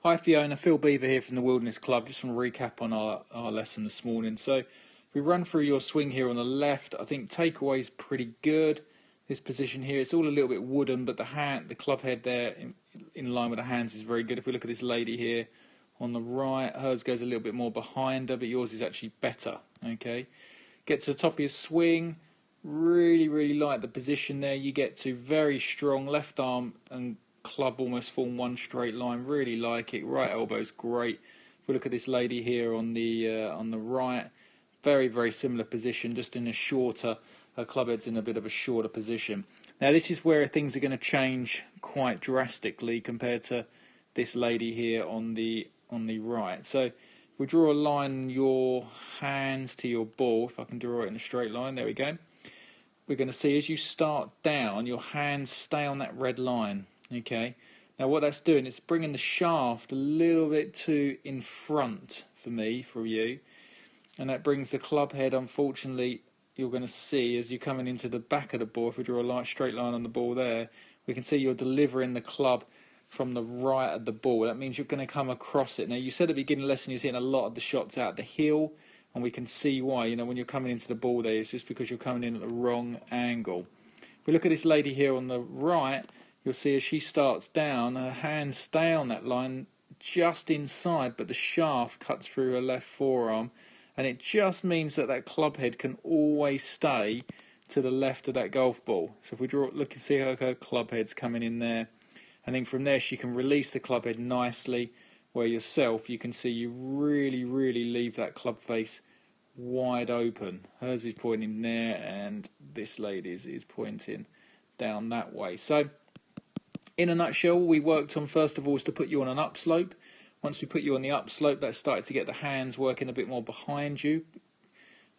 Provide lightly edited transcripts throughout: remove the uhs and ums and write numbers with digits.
Hi Fiona, Phil Beever here from the Wilderness Club. Just want to recap on our lesson this morning. So if we run through your swing here on the left, I think takeaway's pretty good. This position here, it's all a little bit wooden, but the club head there in line with the hands is very good. If we look at this lady here on the right, hers goes a little bit more behind her, but yours is actually better. Okay, get to the top of your swing. Really like the position there. You get to very strong left arm and club almost form one straight line. Really like it. Right elbow's great. If we look at this lady here on the right, very similar position, just in a shorter. Her club head's in a bit of a shorter position. Now this is where things are going to change quite drastically compared to this lady here on the right. So if we draw a line, your hands to your ball. If I can draw it in a straight line, there we go. We're going to see as you start down, your hands stay on that red line. Okay. Now what that's doing, it's bringing the shaft a little bit too in front for you, and that brings the club head. Unfortunately, you're going to see as you're coming into the back of the ball. If we draw a light straight line on the ball there, we can see you're delivering the club from the right of the ball. That means you're going to come across it. Now you said at the beginning of the lesson you're seeing a lot of the shots out the heel, and we can see why. You know, when you're coming into the ball there, it's just because you're coming in at the wrong angle. If we look at this lady here on the right, you'll see as she starts down, her hands stay on that line just inside, but the shaft cuts through her left forearm, and it just means that that club head can always stay to the left of that golf ball. So if we look and see how her club head's coming in there, and then from there she can release the club head nicely, where yourself, you can see you really leave that club face wide open. Hers is pointing there, and this lady's is pointing down that way. So in a nutshell, we worked on first of all is to put you on an upslope. Once we put you on the upslope, that started to get the hands working a bit more behind you.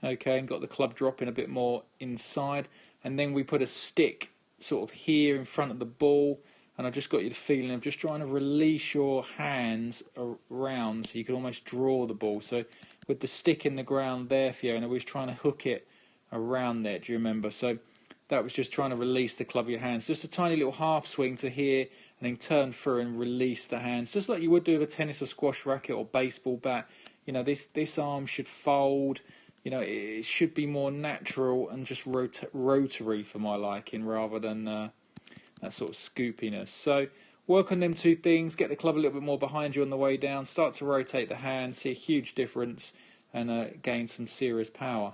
Okay, and got the club dropping a bit more inside. And then we put a stick sort of here in front of the ball, and I just got you the feeling of just trying to release your hands around so you can almost draw the ball. So with the stick in the ground there, Fiona, we was trying to hook it around there, do you remember? So that was just trying to release the club of your hands. Just a tiny little half swing to here, and then turn through and release the hands, just like you would do with a tennis or squash racket or baseball bat. You know, this arm should fold. You know, it should be more natural and just rotary for my liking, rather than that sort of scoopiness. So work on them two things. Get the club a little bit more behind you on the way down. Start to rotate the hand. See a huge difference, and gain some serious power.